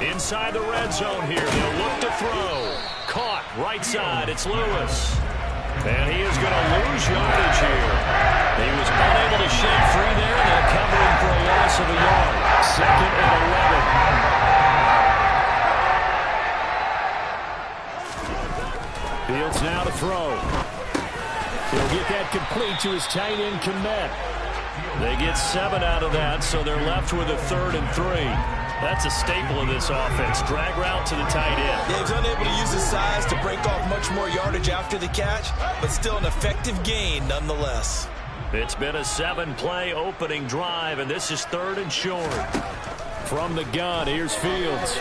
Inside the red zone here. They'll look to throw. Caught right side. It's Lewis. And he is going to lose yardage here. He was unable to shake free there. They'll cover him for a loss of a yard. 2nd and 11. Fields now to throw. He'll get that complete to his tight end, Kmet. They get 7 out of that, so they're left with a 3rd and 3. That's a staple of this offense. Drag route to the tight end. Yeah, he's unable to use his size to break off much more yardage after the catch, but still an effective gain nonetheless. It's been a 7-play opening drive, and this is 3rd and short. From the gun, here's Fields.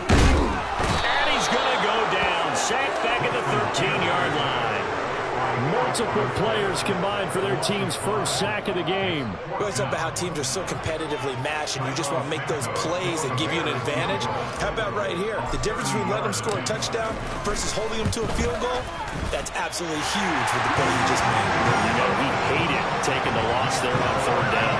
And he's going to go down. Sacked back at the 13-yard line. Multiple players combined for their team's first sack of the game. We always talk about how teams are so competitively matched and you just want to make those plays that give you an advantage. How about right here? The difference between letting them score a touchdown versus holding them to a field goal, that's absolutely huge with the play you just made. You know, he hated taking the loss there on 3rd down.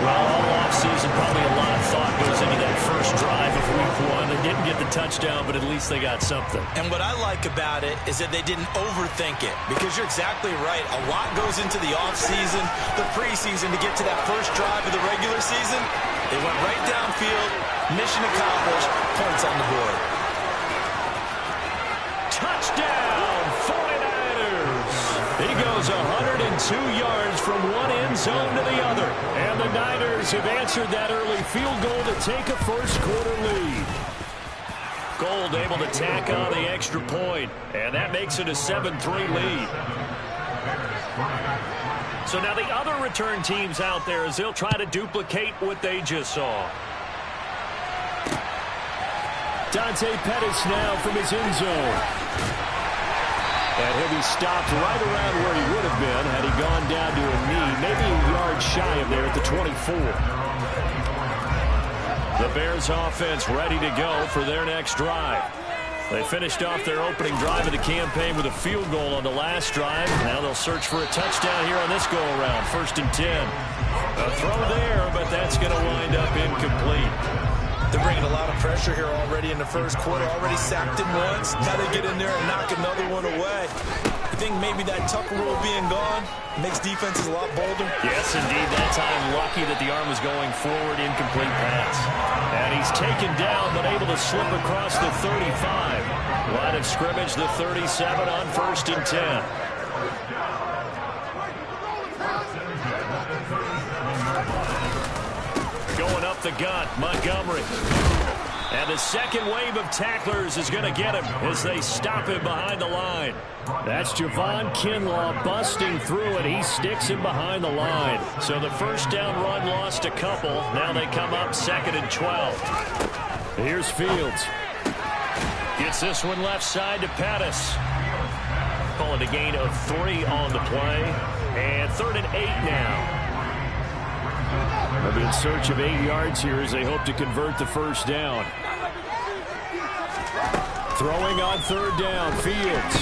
Well, all offseason, probably a lot of thought goes into that first drive of week 1. They didn't get the touchdown, but at least they got something. And what I like about it is that they didn't overthink it, because you're exactly right. A lot goes into the offseason, the preseason to get to that first drive of the regular season. They went right downfield, mission accomplished, points on the board. Touchdown, 49ers! He goes 102 yards from one end zone to the other. And the Niners have answered that early field goal to take a first-quarter lead. Gold able to tack on the extra point, and that makes it a 7-3 lead. So now the other return teams out there as they'll try to duplicate what they just saw. Dante Pettis now from his end zone. And he'll be stopped right around where he would have been had he gone down to a knee, maybe a yard shy of there at the 24. The Bears offense ready to go for their next drive. They finished off their opening drive of the campaign with a field goal on the last drive. Now they'll search for a touchdown here on this go-around. 1st and 10. A throw there, but that's going to wind up incomplete. They're bringing a lot of pressure here already in the first quarter. Already sacked him once. Now they get in there and knock another one away. I think maybe that Tucker rule being gone makes defenses a lot bolder. Yes, indeed. That time lucky that the arm was going forward. Incomplete pass. And he's taken down but able to slip across the 35. Line of scrimmage, the 37 on 1st and 10. Going up the gut, Montgomery. And the second wave of tacklers is going to get him as they stop him behind the line. That's Javon Kinlaw busting through it. He sticks him behind the line. So the first down run lost a couple. Now they come up 2nd and 12. Here's Fields. Gets this one left side to Pettis. Calling a gain of 3 on the play. And 3rd and 8 now. They'll be in search of 8 yards here as they hope to convert the first down. Throwing on 3rd down, Fields.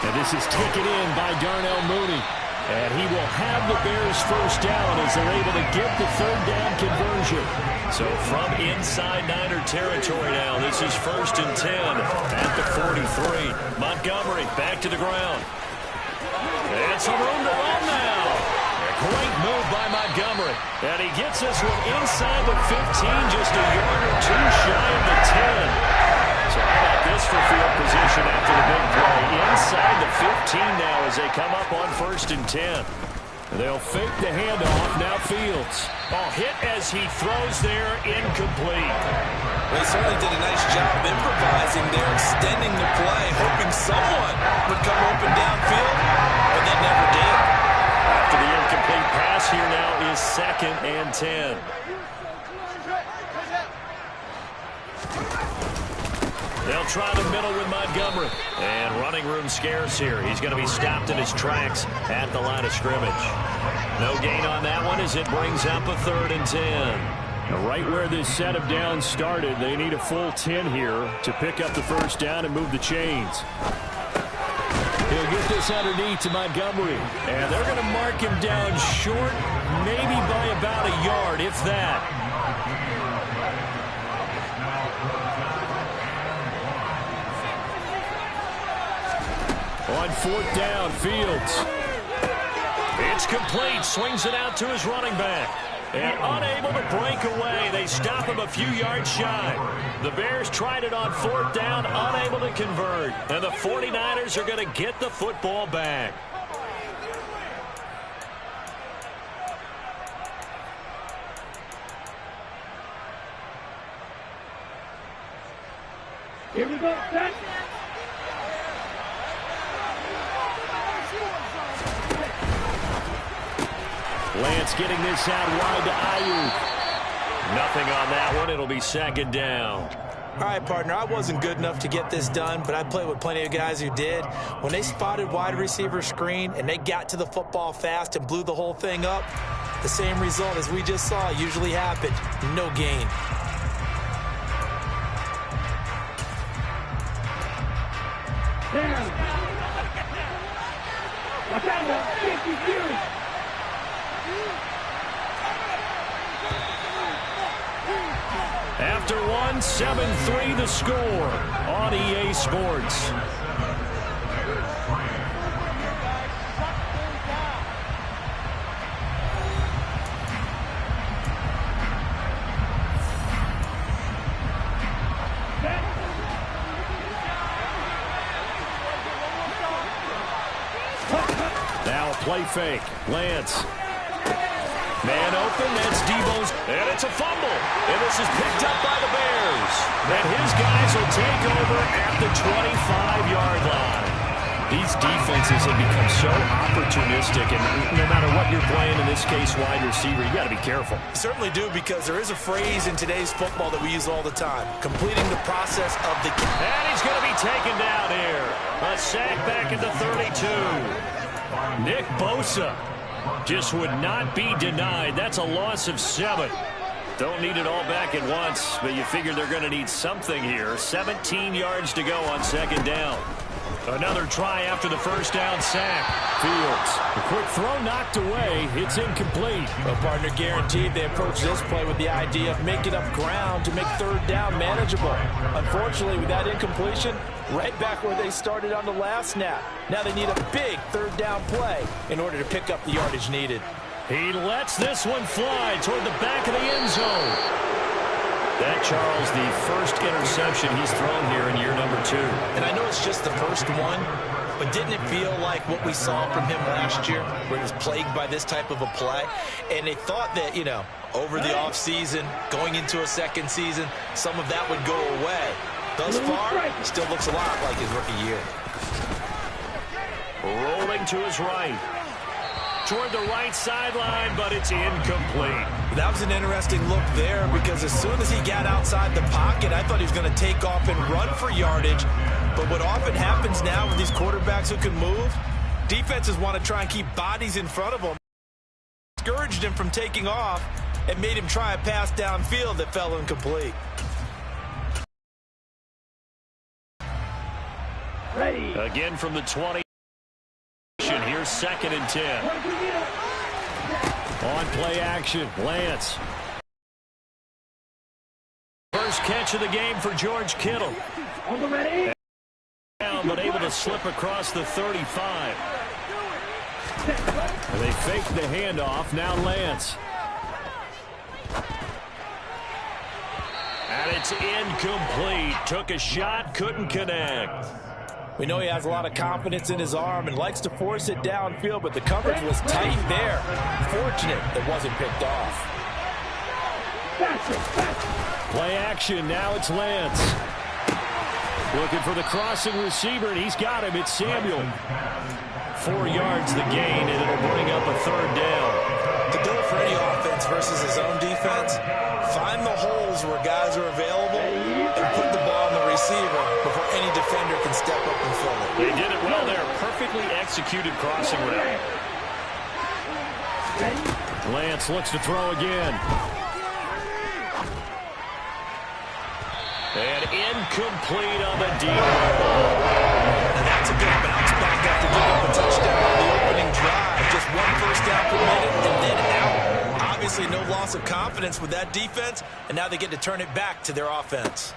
And this is taken in by Darnell Mooney. And he will have the Bears first down as they're able to get the 3rd down conversion. So from inside Niner territory now, this is 1st and 10 at the 43. Montgomery back to the ground. And some room to run now. Great move by Montgomery. And he gets this one inside the 15, just a yard or 2 shy of the 10. So how about this for field position after the big play? Inside the 15 now as they come up on 1st and 10. They'll fake the handoff. Now Fields. Oh, hit as he throws there, incomplete. Well, he certainly did a nice job improvising there, extending the play, hoping someone would come open downfield, but they never did. After the incomplete pass, here now is 2nd and 10. They'll try the middle with Montgomery. And running room scarce here. He's going to be stopped in his tracks at the line of scrimmage. No gain on that one as it brings up a 3rd and 10. Now right where this set of downs started, they need a full 10 here to pick up the first down and move the chains. He'll get this underneath to Montgomery. And they're going to mark him down short, maybe by about a yard, if that. On fourth down, Fields. It's complete. Swings it out to his running back. And unable to break away. They stop him a few yards shy. The Bears tried it on fourth down, unable to convert. And the 49ers are going to get the football back. Here we go, set. Lance getting this out wide to Ayuk. Nothing on that one. It'll be second down. All right, partner, I wasn't good enough to get this done, but I played with plenty of guys who did. When they spotted wide receiver screen and they got to the football fast and blew the whole thing up, the same result as we just saw usually happened. No gain. Down. Watch out, 52. After one, 7-3 the score on EA Sports. Now a play fake. Lance. Man open, that's Debo's, and it's a fumble. And this is picked up by the Bears. And his guys will take over at the 25-yard line. These defenses have become so opportunistic, and no matter what you're playing, in this case, wide receiver, you got to be careful. You certainly do, because there is a phrase in today's football that we use all the time, completing the process of the game. And he's going to be taken down here. A sack back at the 32. Nick Bosa just would not be denied. That's a loss of 7. Don't need it all back at once, but you figure they're going to need something here. 17 yards to go on second down. Another try after the first down sack. Fields. A quick throw knocked away. It's incomplete. Well, partner, guaranteed they approach this play with the idea of making up ground to make third down manageable. Unfortunately, with that incompletion, right back where they started on the last snap. Now they need a big third down play in order to pick up the yardage needed. He lets this one fly toward the back of the end zone. That, Charles, the first interception he's thrown here in year number 2. And I know it's just the first one, but didn't it feel like what we saw from him last year, where he was plagued by this type of a play? And they thought that, you know, over the offseason, going into a second season, some of that would go away. Thus far, still looks a lot like his rookie year. Rolling to his right. Toward the right sideline, but it's incomplete. That was an interesting look there, because as soon as he got outside the pocket, I thought he was going to take off and run for yardage. But what often happens now with these quarterbacks who can move, defenses want to try and keep bodies in front of them. Discouraged him from taking off and made him try a pass downfield that fell incomplete. Ready. Again from the 20. Here's second and 10. On play action, Lance. First catch of the game for George Kittle. On the ready. Down, but able to slip across the 35. And they fake the handoff. Now Lance. And it's incomplete. Took a shot, couldn't connect. We know he has a lot of confidence in his arm and likes to force it downfield, but the coverage was tight there. Fortunate it wasn't picked off. Play action. Now it's Lance. Looking for the crossing receiver, and he's got him. It's Samuel. 4 yards the gain, and it'll bring up a third down. To do it for any offense versus his own defense, find the holes where guys are available and put the ball on the receiver before any defender can step up and fill it. They did it well there. Perfectly executed crossing route. Lance looks to throw again. And incomplete on the deep ball. And that's a good bounce back after down permitted and then out. Obviously no loss of confidence with that defense, and now they get to turn it back to their offense.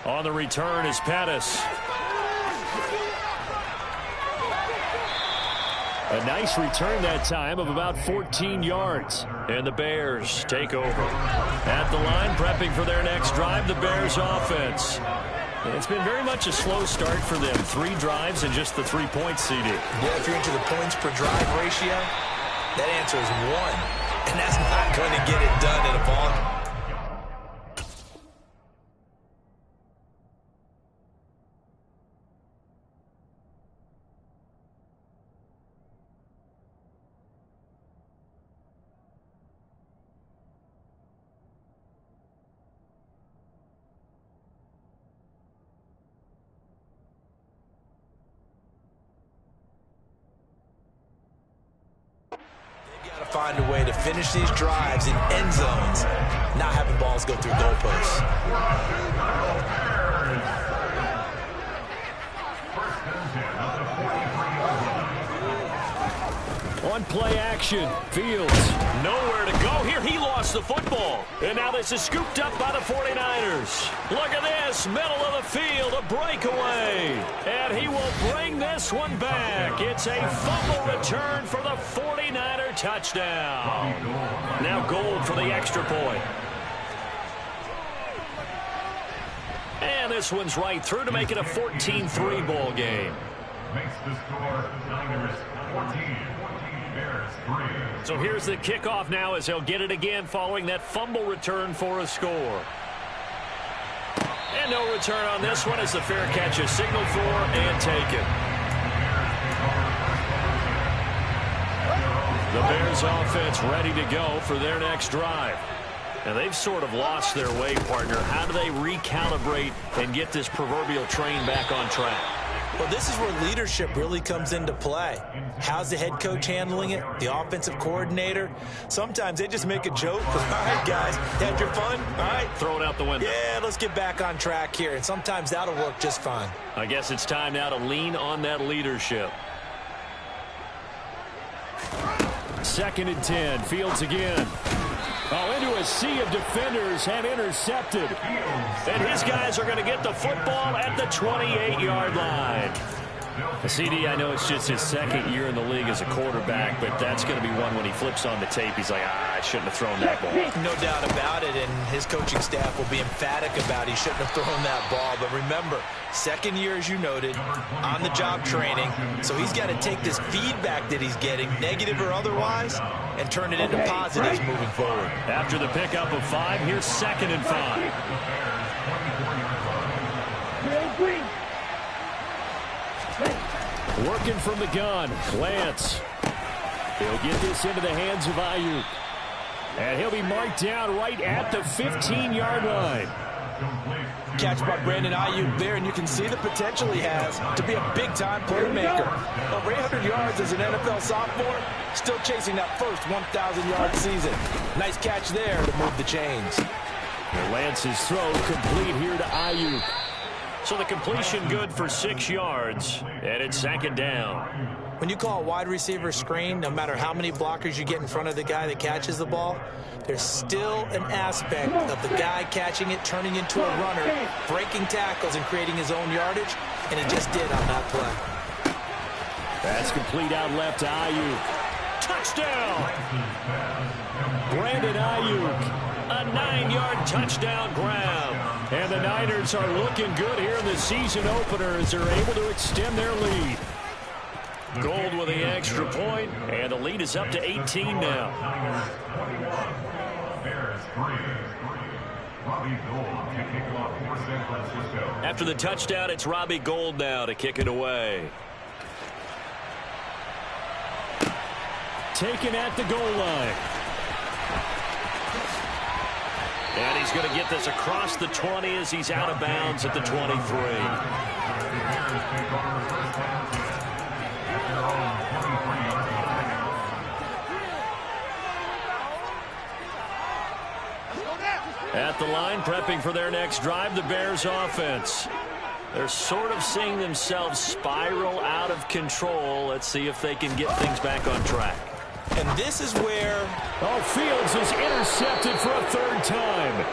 On the return is Pettis. A nice return that time of about 14 yards. And the Bears take over. At the line, prepping for their next drive, the Bears offense. It's been very much a slow start for them. 3 drives and just the 3 points, CD. Yeah, if you're into the points per drive ratio, that answer is 1. And that's not going to get it done in a ball game. Find a way to finish these drives in end zones, not having balls go through goalposts. On play action, Fields nowhere to go here. He lost the football, and now this is scooped up by the 49ers. Look at this, middle of the field, a breakaway, and he will bring this one back. It's a fumble return for the 49er touchdown. Now Gold for the extra point. And this one's right through to make it a 14-3 ball game. Makes the score Niners 14. So here's the kickoff now as he'll get it again following that fumble return for a score. And no return on this one as the fair catch is signaled for and taken. The Bears offense ready to go for their next drive. And they've sort of lost their way, partner. How do they recalibrate and get this proverbial train back on track? Well, this is where leadership really comes into play. How's the head coach handling it? The offensive coordinator? Sometimes they just make a joke. All right, guys, had your fun? All right. Throw it out the window. Yeah, let's get back on track here. And sometimes that'll work just fine. I guess it's time now to lean on that leadership. 2nd and 10. Fields again. Oh, into a sea of defenders and intercepted. And his guys are going to get the football at the 28-yard line. CD, I know it's just his 2nd year in the league as a quarterback, but that's going to be one when he flips on the tape. He's like, I shouldn't have thrown that ball. No doubt about it, and his coaching staff will be emphatic about he shouldn't have thrown that ball. But remember, 2nd year, as you noted, on-the-job training. So he's got to take this feedback that he's getting, negative or otherwise, and turn it into positives moving forward. After the pickup of 5, here's 2nd and 5. Working from the gun, Lance. He'll get this into the hands of Ayuk. And he'll be marked down right at the 15-yard line. Catch by Brandon Ayuk there, and you can see the potential he has to be a big-time playmaker. Over 800 yards as an NFL sophomore, still chasing that first 1,000-yard season. Nice catch there to move the chains. Lance's throw complete here to Ayuk. So the completion good for 6 yards, and it's 2nd down. When you call a wide receiver screen, no matter how many blockers you get in front of the guy that catches the ball, there's still an aspect of the guy catching it, turning into a runner, breaking tackles and creating his own yardage, and it just did on that play. That's complete out left to Ayuk. Touchdown! Brandon Ayuk. A 9-yard touchdown grab. And the Niners are looking good here in the season opener as they're able to extend their lead. Gold with the extra point, and the lead is up to 18 now. After the touchdown, it's Robbie Gould now to kick it away. Taken at the goal line. And he's going to get this across the 20 as he's out of bounds at the 23. At the line, prepping for their next drive, the Bears offense. They're sort of seeing themselves spiral out of control. Let's see if they can get things back on track. And this is where... Oh, Fields is intercepted for a third time.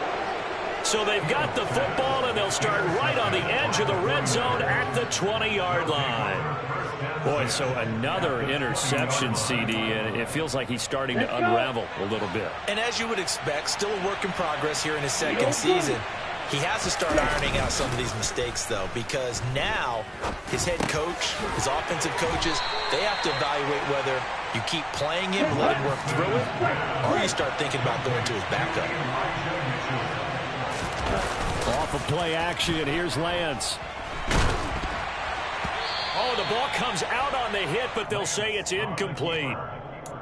So they've got the football, and they'll start right on the edge of the red zone at the 20-yard line. Boy, so another interception, CD, and it feels like he's starting to unravel a little bit. And as you would expect, still a work in progress here in his second season. He has to start ironing out some of these mistakes, though, because now his head coach, his offensive coaches, they have to evaluate whether you keep playing him and let him work through it, or you start thinking about going to his backup. Off of play action, here's Lance. Oh, the ball comes out on the hit, but they'll say it's incomplete.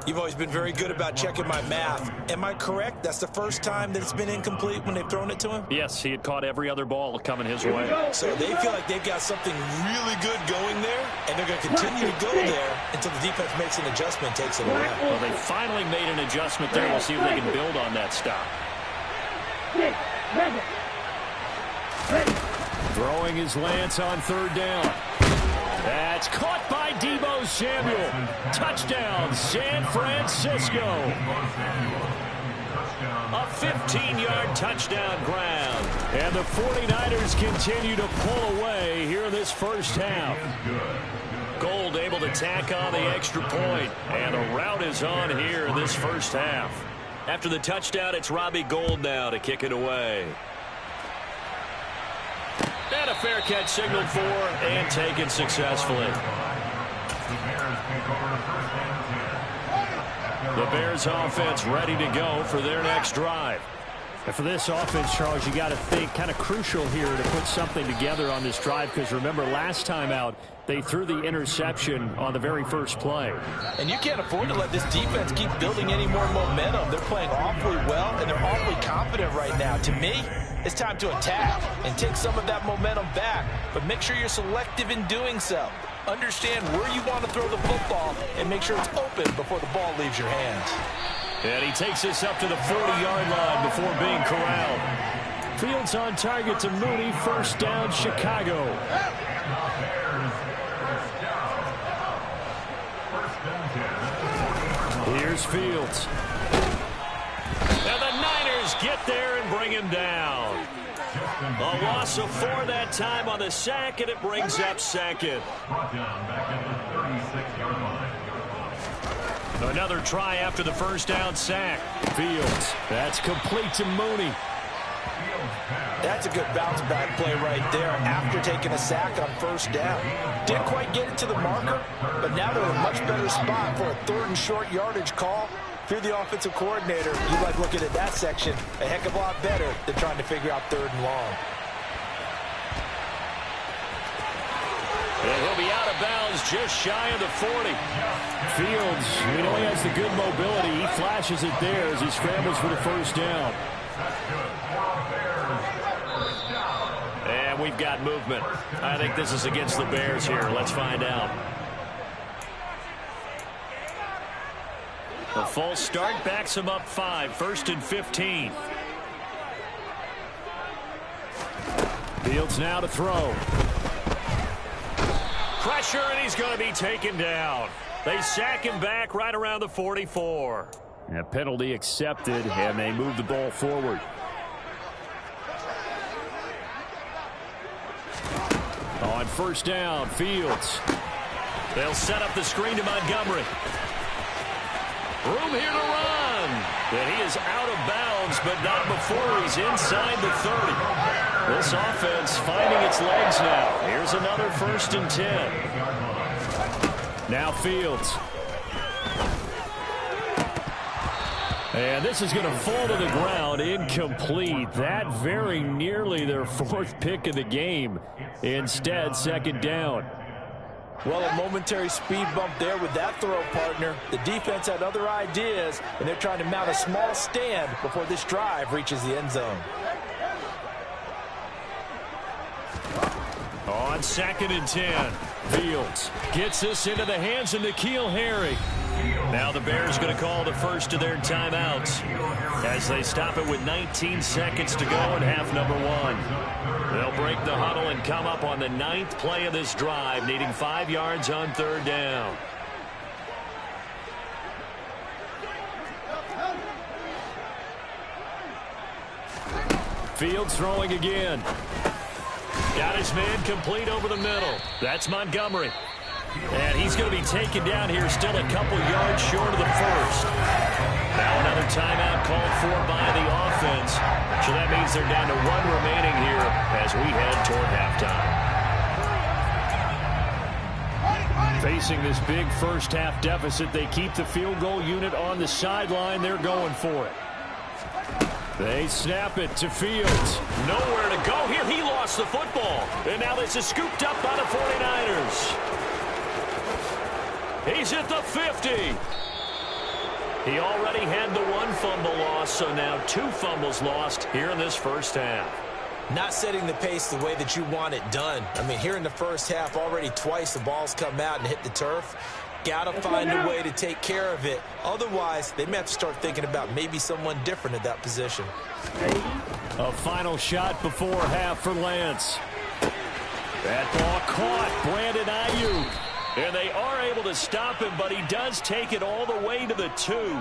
You've always been very good about checking my math. Am I correct? That's the first time that it's been incomplete when they've thrown it to him? Yes, he had caught every other ball coming his way. So they feel like they've got something really good going there, and they're going to continue to go there until the defense makes an adjustment and takes it away. Well, they finally made an adjustment there. We'll see if they can build on that stop. Throwing his Lance on third down. That's caught by Deebo Samuel. Touchdown, San Francisco. A 15-yard touchdown ground. And the 49ers continue to pull away here in this first half. Gold able to tack on the extra point. And the route is on here in this first half. After the touchdown, it's Robbie Gould now to kick it away. And a fair catch signaled for and taken successfully. The Bears offense ready to go for their next drive. And for this offense, Charles, you got to think kind of crucial here to put something together on this drive, because remember last time out they threw the interception on the very first play. And you can't afford to let this defense keep building any more momentum. They're playing awfully well, and they're awfully confident right now. To me, it's time to attack and take some of that momentum back, but make sure you're selective in doing so. Understand where you want to throw the football and make sure it's open before the ball leaves your hands. And he takes us up to the 40-yard line before being corralled. Fields on target to Mooney. First down, Chicago. Here's Fields. And the Niners get there and bring him down. A loss of 4 that time on the sack, and it brings up second. Another try after the first down sack. Fields. That's complete to Mooney. That's a good bounce back play right there after taking a sack on first down. Didn't quite get it to the marker, but now they're in a much better spot for a third and short yardage call. If you're the offensive coordinator, you like looking at that section a heck of a lot better than trying to figure out third and long. And he'll be out of bounds just shy of the 40. Fields, he has the good mobility. He flashes it there as he scrambles for the first down. And we've got movement. I think this is against the Bears here. Let's find out. The false start backs him up 5. First and 15. Fields now to throw. Pressure, and he's going to be taken down. They sack him back right around the 44. A penalty accepted, and they move the ball forward. On first down, Fields. They'll set up the screen to Montgomery. Room here to run. And he is out of bounds, but not before he's inside the 30. This offense finding its legs now. Here's another first and 10. Now Fields. And this is going to fall to the ground, incomplete. That very nearly their 4th pick of the game. Instead, second down. Well, a momentary speed bump there with that throw, partner. The defense had other ideas, and they're trying to mount a small stand before this drive reaches the end zone. On 2nd and 10, Fields gets this into the hands of N'Keal Harry. Now the Bears going to call the first of their timeouts as they stop it with 19 seconds to go in half number 1. They'll break the huddle and come up on the 9th play of this drive, needing 5 yards on third down. Fields throwing again. Got his man complete over the middle. That's Montgomery. And he's going to be taken down here, still a couple yards short of the first. Now another timeout called for by the offense. So that means they're down to one remaining here as we head toward halftime. Facing this big first-half deficit, they keep the field goal unit on the sideline. They're going for it. They snap it to Fields. Nowhere to go here. He lost the football. And now this is scooped up by the 49ers. He's at the 50. He already had the one fumble loss, so now 2 fumbles lost here in this first half. Not setting the pace the way that you want it done. I mean, here in the first half, already twice the ball's come out and hit the turf. Got to find a way to take care of it. Otherwise, they may have to start thinking about maybe someone different at that position. A final shot before half for Lance. That ball caught. Brandon Ayuk. And they are able to stop him, but he does take it all the way to the 2.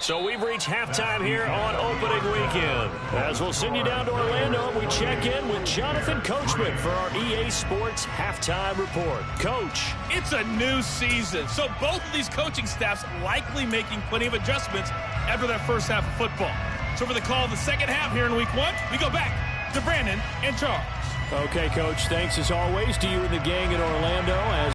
So we've reached halftime here on opening weekend. As we'll send you down to Orlando, we check in with Jonathan Coachman for our EA Sports Halftime Report. Coach. It's a new season, so both of these coaching staffs likely making plenty of adjustments after that first half of football. So for the call of the second half here in week 1, we go back to Brandon and Charles. Okay, Coach, thanks as always to you and the gang in Orlando. As